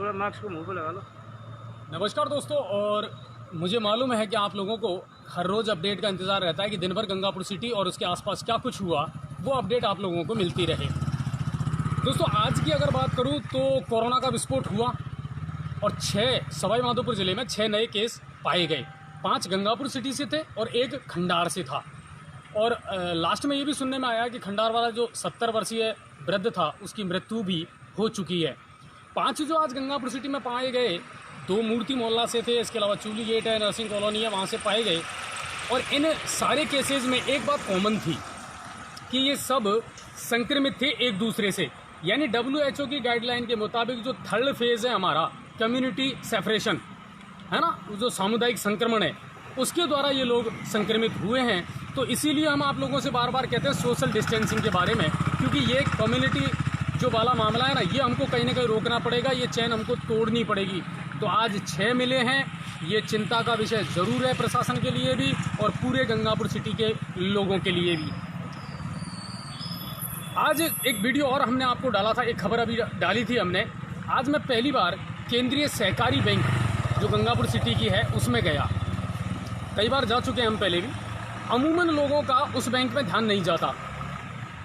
थोड़ा मास्क को मुंह पे लगा लो। नमस्कार दोस्तों, और मुझे मालूम है कि आप लोगों को हर रोज़ अपडेट का इंतज़ार रहता है कि दिन भर गंगापुर सिटी और उसके आसपास क्या कुछ हुआ, वो अपडेट आप लोगों को मिलती रहे। दोस्तों, आज की अगर बात करूं तो कोरोना का विस्फोट हुआ और 6 सवाई माधोपुर ज़िले में 6 नए केस पाए गए। 5 गंगापुर सिटी से थे और 1 खंडार से था। और लास्ट में ये भी सुनने में आया कि खंडार वाला जो 70 वर्षीय वृद्ध था उसकी मृत्यु भी हो चुकी है। 5 जो आज गंगापुर सिटी में पाए गए, 2 मूर्ति मोहल्ला से थे, इसके अलावा चूली गेट है, नर्सिंग कॉलोनी है, वहाँ से पाए गए। और इन सारे केसेज में एक बात कॉमन थी कि ये सब संक्रमित थे एक दूसरे से, यानी WHO की गाइडलाइन के मुताबिक जो 3rd फेज़ है हमारा कम्युनिटी सेपरेशन है ना, जो सामुदायिक संक्रमण है, उसके द्वारा ये लोग संक्रमित हुए हैं। तो इसीलिए हम आप लोगों से बार बार कहते हैं सोशल डिस्टेंसिंग के बारे में, क्योंकि ये कम्युनिटी जो वाला मामला है ना, ये हमको कहीं ना कहीं रोकना पड़ेगा, ये चैन हमको तोड़नी पड़ेगी। तो आज 6 मिले हैं, ये चिंता का विषय ज़रूर है प्रशासन के लिए भी और पूरे गंगापुर सिटी के लोगों के लिए भी। आज एक वीडियो और हमने आपको डाला था, एक खबर अभी डाली थी हमने। आज मैं पहली बार केंद्रीय सहकारी बैंक जो गंगापुर सिटी की है उसमें गया। कई बार जा चुके हैं हम पहले भी। अमूमन लोगों का उस बैंक में ध्यान नहीं जाता,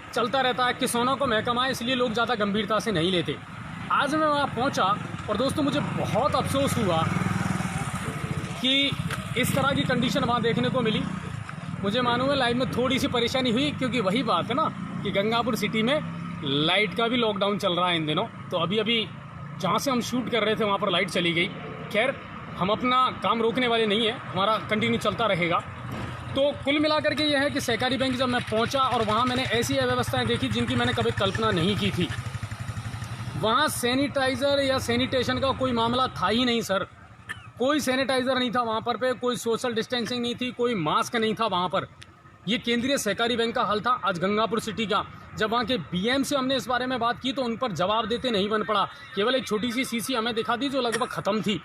चलता रहता है, किसानों को महकमा है, इसलिए लोग ज़्यादा गंभीरता से नहीं लेते। आज मैं वहाँ पहुँचा और दोस्तों मुझे बहुत अफसोस हुआ कि इस तरह की कंडीशन वहाँ देखने को मिली। मुझे मालूम है लाइफ में थोड़ी सी परेशानी हुई, क्योंकि वही बात है ना कि गंगापुर सिटी में लाइट का भी लॉकडाउन चल रहा है इन दिनों। तो अभी जहाँ से हम शूट कर रहे थे वहाँ पर लाइट चली गई। खैर, हम अपना काम रोकने वाले नहीं हैं, हमारा कंटिन्यू चलता रहेगा। तो कुल मिलाकर के यह है कि सहकारी बैंक जब मैं पहुंचा और वहां मैंने ऐसी व्यवस्थाएं देखी जिनकी मैंने कभी कल्पना नहीं की थी। वहां सैनिटाइज़र या सैनिटेशन का कोई मामला था ही नहीं सर। कोई सैनिटाइज़र नहीं था वहां पर पे, कोई सोशल डिस्टेंसिंग नहीं थी, कोई मास्क नहीं था वहां पर। ये केंद्रीय सहकारी बैंक का हाल था आज गंगापुर सिटी का। जब वहाँ के BM से हमने इस बारे में बात की तो उन पर जवाब देते नहीं बन पड़ा। केवल एक छोटी सी शीशी हमें दिखा दी जो लगभग ख़त्म थी,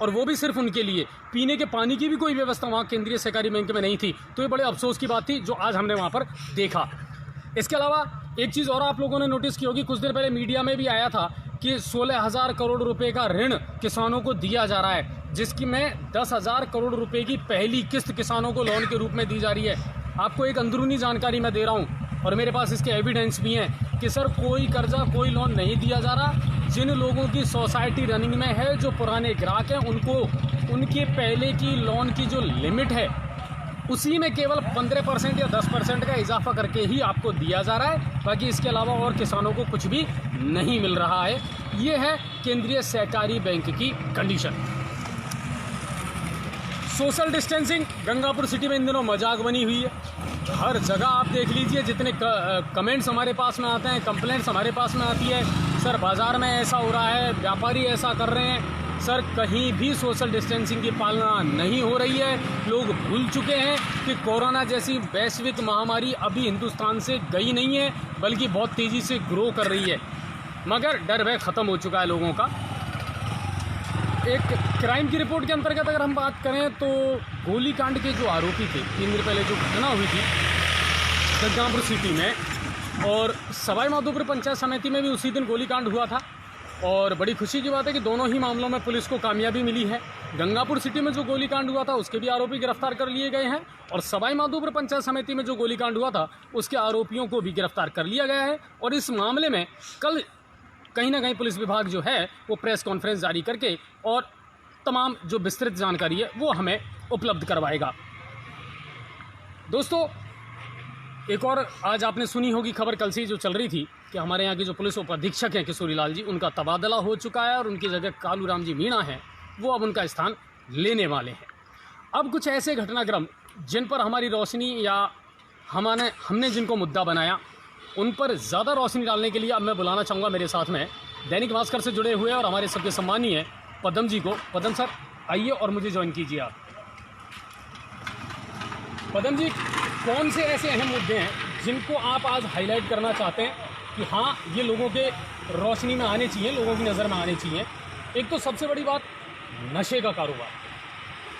और वो भी सिर्फ उनके लिए। पीने के पानी की भी कोई व्यवस्था वहाँ केंद्रीय सहकारी बैंक में नहीं थी। तो ये बड़े अफसोस की बात थी जो आज हमने वहाँ पर देखा। इसके अलावा एक चीज़ और आप लोगों ने नोटिस की होगी, कुछ देर पहले मीडिया में भी आया था कि 16,000 करोड़ रुपए का ऋण किसानों को दिया जा रहा है, जिसकी में 10,000 करोड़ रुपए की पहली किस्त किसानों को लोन के रूप में दी जा रही है। आपको एक अंदरूनी जानकारी मैं दे रहा हूँ और मेरे पास इसके एविडेंस भी हैं कि सर कोई कर्जा, कोई लोन नहीं दिया जा रहा। जिन लोगों की सोसाइटी रनिंग में है, जो पुराने ग्राहक हैं, उनको उनके पहले की लोन की जो लिमिट है उसी में केवल 15% या 10% का इजाफा करके ही आपको दिया जा रहा है। बाकी इसके अलावा और किसानों को कुछ भी नहीं मिल रहा है। ये है केंद्रीय सहकारी बैंक की condition. Social distancing Gangapur city में इन दिनों मजाक बनी हुई है। हर जगह आप देख लीजिए, जितने कमेंट्स हमारे पास में आते हैं, कंप्लेंट्स हमारे पास में आती है, सर बाज़ार में ऐसा हो रहा है, व्यापारी ऐसा कर रहे हैं। सर कहीं भी सोशल डिस्टेंसिंग की पालना नहीं हो रही है। लोग भूल चुके हैं कि कोरोना जैसी वैश्विक महामारी अभी हिंदुस्तान से गई नहीं है, बल्कि बहुत तेज़ी से ग्रो कर रही है। मगर डर भय ख़त्म हो चुका है लोगों का। एक क्राइम की रिपोर्ट के अंतर्गत अगर हम बात करें तो गोलीकांड के जो आरोपी थे, 3 दिन पहले जो घटना हुई थी गंगापुर सिटी में, और सवाई माधोपुर पंचायत समिति में भी उसी दिन गोलीकांड हुआ था। और बड़ी खुशी की बात है कि दोनों ही मामलों में पुलिस को कामयाबी मिली है। गंगापुर सिटी में जो गोलीकांड हुआ था उसके भी आरोपी गिरफ्तार कर लिए गए हैं, और सवाई माधोपुर पंचायत समिति में जो गोलीकांड हुआ था उसके आरोपियों को भी गिरफ्तार कर लिया गया है। और इस मामले में कल कहीं ना कहीं पुलिस विभाग जो है वो प्रेस कॉन्फ्रेंस जारी करके और तमाम जो विस्तृत जानकारी है वो हमें उपलब्ध करवाएगा। दोस्तों, एक और आज आपने सुनी होगी खबर कल से जो चल रही थी कि हमारे यहाँ के जो पुलिस उपाधीक्षक हैं किशोरी लाल जी, उनका तबादला हो चुका है और उनकी जगह कालू राम जी मीणा हैं, वो अब उनका स्थान लेने वाले हैं। अब कुछ ऐसे घटनाक्रम जिन पर हमारी रोशनी या हमने जिनको मुद्दा बनाया उन पर ज़्यादा रोशनी डालने के लिए अब मैं बुलाना चाहूँगा मेरे साथ में दैनिक भास्कर से जुड़े हुए और हमारे सबके सम्मानीय पदम जी को। पदम सर आइए और मुझे ज्वाइन कीजिए आप। पदम जी, कौन से ऐसे अहम मुद्दे हैं जिनको आप आज हाईलाइट करना चाहते हैं कि हाँ ये लोगों के रोशनी में आने चाहिए, लोगों की नज़र में आने चाहिए? एक तो सबसे बड़ी बात नशे का कारोबार।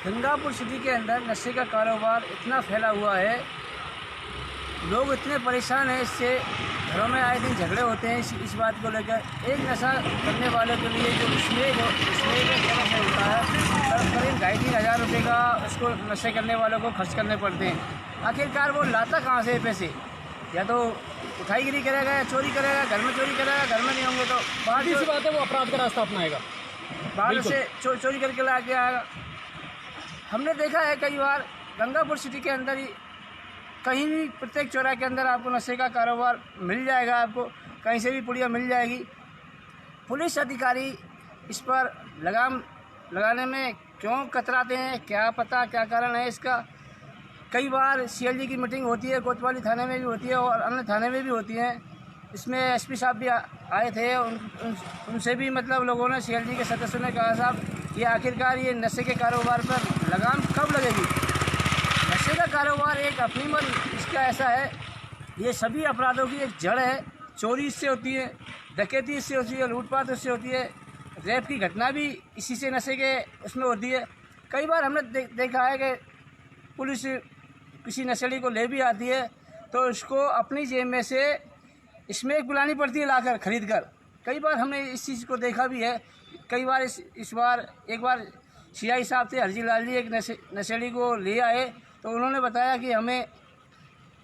गंगापुर सिटी के अंदर नशे का कारोबार इतना फैला हुआ है लोग इतने परेशान हैं इससे, घरों में आए दिन झगड़े होते हैं इस बात को लेकर। एक नशा करने वाले के लिए जो स्मेक से होता है, करीब 2,500 रुपये का उसको नशे करने वालों को खर्च करने पड़ते हैं। आखिरकार वो लाता कहाँ से पैसे? या तो उठाईगिरी करेगा या चोरी करेगा, घर में चोरी करेगा, घर में नहीं होंगे तो बाहर सीधी सी बात है, वो अपराध का रास्ता अपनाएगा, बाहर से चोरी करके ला के आएगा। हमने देखा है कई बार गंगापुर सिटी के अंदर ही कहीं भी प्रत्येक चौराहे के अंदर आपको नशे का कारोबार मिल जाएगा, आपको कहीं से भी पुड़िया मिल जाएगी। पुलिस अधिकारी इस पर लगाम लगाने में क्यों कतराते हैं, क्या पता क्या कारण है इसका। कई बार सीएलजी की मीटिंग होती है, कोतवाली थाने में भी होती है और अन्य थाने में भी होती है। इसमें एसपी साहब भी आए थे, उनसे भी मतलब लोगों ने, सीएलजी के सदस्यों ने कहा, साहब ये आखिरकार ये नशे के कारोबार पर लगाम कब लगेगी? नशे का कारोबार एक अफीमन इसका ऐसा है, ये सभी अपराधों की एक जड़ है। चोरी इससे होती है, डकैती इससे होती है, लूटपाट इससे होती है, रेप की घटना भी इसी से नशे के उसमें होती है। कई बार हमने देखा है कि पुलिस किसी नशेड़ी को ले भी आती है तो उसको अपनी जेब में से स्मेक बुलानी पड़ती है लाकर खरीद कर। कई बार हमने इस चीज़ को देखा भी है। कई बार इस बार एक बार सीआई साहब थे हरजी लाल जी, एक नशेड़ी को ले आए तो उन्होंने बताया कि हमें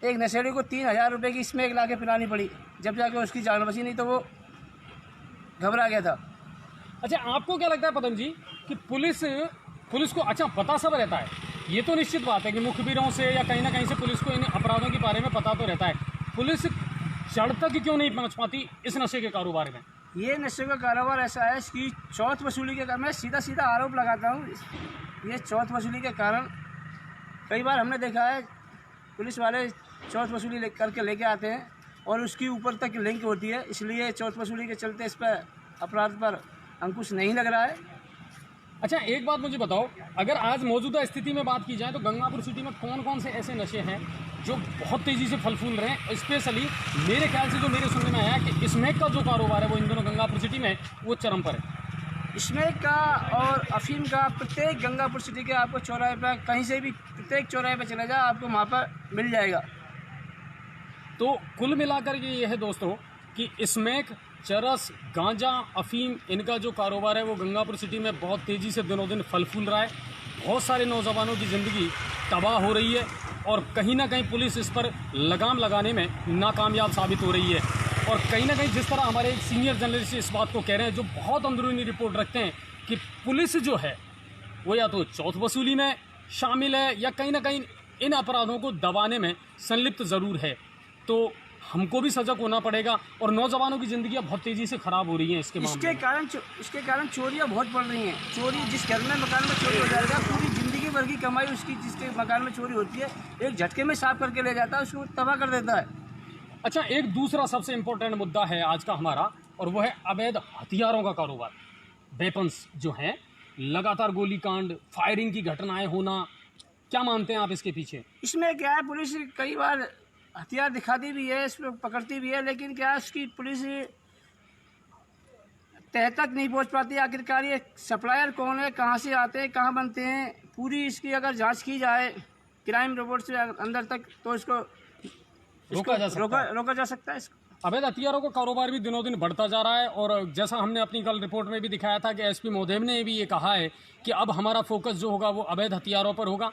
एक नशेड़ी को 3,000 रुपये की स्मेक ला के पिलानी पड़ी, जब जाके उसकी जान बची, नहीं तो वो घबरा गया था। अच्छा, आपको क्या लगता है पदम जी कि पुलिस को अच्छा पता सब रहता है? ये तो निश्चित बात है कि मुखबिरों से या कहीं ना कहीं से पुलिस को इन अपराधों के बारे में पता तो रहता है, पुलिस जड़ तक क्यों नहीं पहुंच पाती इस नशे के कारोबार में? ये नशे का कारोबार ऐसा है, इसकी चौथ वसूली के कारण, मैं सीधा आरोप लगाता हूँ, ये चौथ वसूली के कारण कई बार हमने देखा है पुलिस वाले चौथ वसूली करके लेके आते हैं और उसकी ऊपर तक लिंक होती है, इसलिए चौथ वसूली के चलते इस पर अपराध पर अंकुश नहीं लग रहा है। अच्छा, एक बात मुझे बताओ, अगर आज मौजूदा स्थिति में बात की जाए तो गंगापुर सिटी में कौन कौन से ऐसे नशे हैं जो बहुत तेज़ी से फल फूल रहे हैं? स्पेशली मेरे ख्याल से जो मेरे सुनने में आया कि स्मैक का जो कारोबार है वो इन दोनों गंगापुर सिटी में वो चरम पर है। स्मैक का और अफीम का प्रत्येक गंगापुर सिटी के आपको चौराहे पर, कहीं से भी प्रत्येक चौराहे पर चले जाओ आपको वहाँ पर मिल जाएगा। तो कुल मिलाकर ये है दोस्तों कि स्मैक, चरस, गांजा, अफीम, इनका जो कारोबार है वो गंगापुर सिटी में बहुत तेज़ी से दिनों दिन फल फूल रहा है। बहुत सारे नौजवानों की ज़िंदगी तबाह हो रही है और कहीं ना कहीं पुलिस इस पर लगाम लगाने में नाकामयाब साबित हो रही है। और कहीं ना कहीं जिस तरह हमारे एक सीनियर जर्नलिस्ट इस बात को कह रहे हैं, जो बहुत अंदरूनी रिपोर्ट रखते हैं, कि पुलिस जो है वो या तो चौथ वसूली में शामिल है या कहीं ना कहीं इन अपराधों को दबाने में संलिप्त ज़रूर है। तो हमको भी सजग होना पड़ेगा और नौजवानों की ज़िंदगियां बहुत तेज़ी से ख़राब हो रही हैं इसके मामले में। इसके कारण चोरियां बहुत बढ़ रही हैं। चोरी, जिस घर में मकान में चोरी हो जाएगा, पूरी ज़िंदगी भर की कमाई उसकी, जिसके मकान में चोरी होती है, एक झटके में साफ करके ले जाता है, उसको तबाह कर देता है। अच्छा, एक दूसरा सबसे इम्पोर्टेंट मुद्दा है आज का हमारा, और वो है अवैध हथियारों का कारोबार। वेपन्स जो हैं, लगातार गोलीकांड, फायरिंग की घटनाएं होना, क्या मानते हैं आप इसके पीछे? इसमें क्या है, पुलिस कई बार हथियार दिखाती भी है, इसमें पकड़ती भी है, लेकिन क्या उसकी पुलिस तह तक नहीं पहुंच पाती। आखिरकार ये सप्लायर कौन है, कहां से आते हैं, कहां बनते हैं, पूरी इसकी अगर जांच की जाए क्राइम रिपोर्ट से अंदर तक, तो इसको रोका जा सकता है। अवैध हथियारों का कारोबार भी दिनों दिन बढ़ता जा रहा है और जैसा हमने अपनी कल रिपोर्ट में भी दिखाया था कि एसपी महोदय ने भी ये कहा है कि अब हमारा फोकस जो होगा वो अवैध हथियारों पर होगा।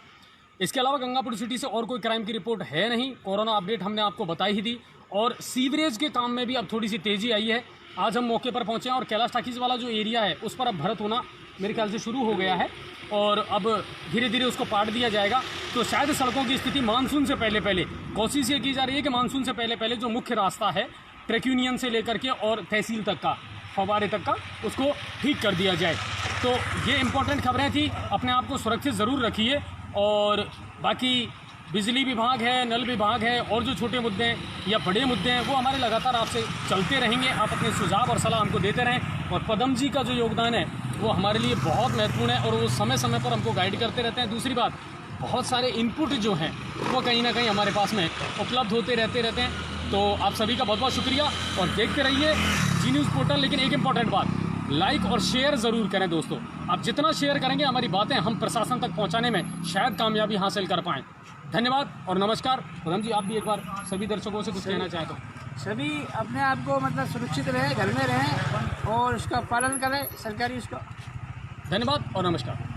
इसके अलावा गंगापुर सिटी से और कोई क्राइम की रिपोर्ट है नहीं। कोरोना अपडेट हमने आपको बताई ही दी और सीवरेज के काम में भी अब थोड़ी सी तेज़ी आई है। आज हम मौके पर पहुंचे हैं और कैलाश टाकीज वाला जो एरिया है उस पर अब भरत होना मेरे ख्याल से शुरू हो गया है और अब धीरे धीरे उसको पाट दिया जाएगा। तो शायद सड़कों की स्थिति मानसून से पहले कोशिश ये की जा रही है कि मानसून से पहले जो मुख्य रास्ता है ट्रैक यूनियन से लेकर के और तहसील तक का, फवारे तक का, उसको ठीक कर दिया जाए। तो ये इम्पोर्टेंट खबरें थी। अपने आप को सुरक्षित ज़रूर रखिए और बाकी बिजली विभाग है, नल विभाग है और जो छोटे मुद्दे हैं या बड़े मुद्दे हैं वो हमारे लगातार आपसे चलते रहेंगे। आप अपने सुझाव और सलाह हमको देते रहें और पदम जी का जो योगदान है वो हमारे लिए बहुत महत्वपूर्ण है और वो समय समय पर हमको गाइड करते रहते हैं। दूसरी बात, बहुत सारे इनपुट जो हैं वो कहीं ना कहीं हमारे पास में उपलब्ध होते रहते हैं। तो आप सभी का बहुत बहुत शुक्रिया और देखते रहिए जी न्यूज़ पोर्टल। लेकिन एक इम्पॉर्टेंट बात, लाइक और शेयर ज़रूर करें दोस्तों। आप जितना शेयर करेंगे हमारी बातें हम प्रशासन तक पहुंचाने में शायद कामयाबी हासिल कर पाएँ। धन्यवाद और नमस्कार। प्रधान जी, आप भी एक बार सभी दर्शकों से कुछ कहना चाहें तो। सभी अपने आप को मतलब सुरक्षित रहें, घर में रहें और उसका पालन करें सरकारी उसका। धन्यवाद और नमस्कार।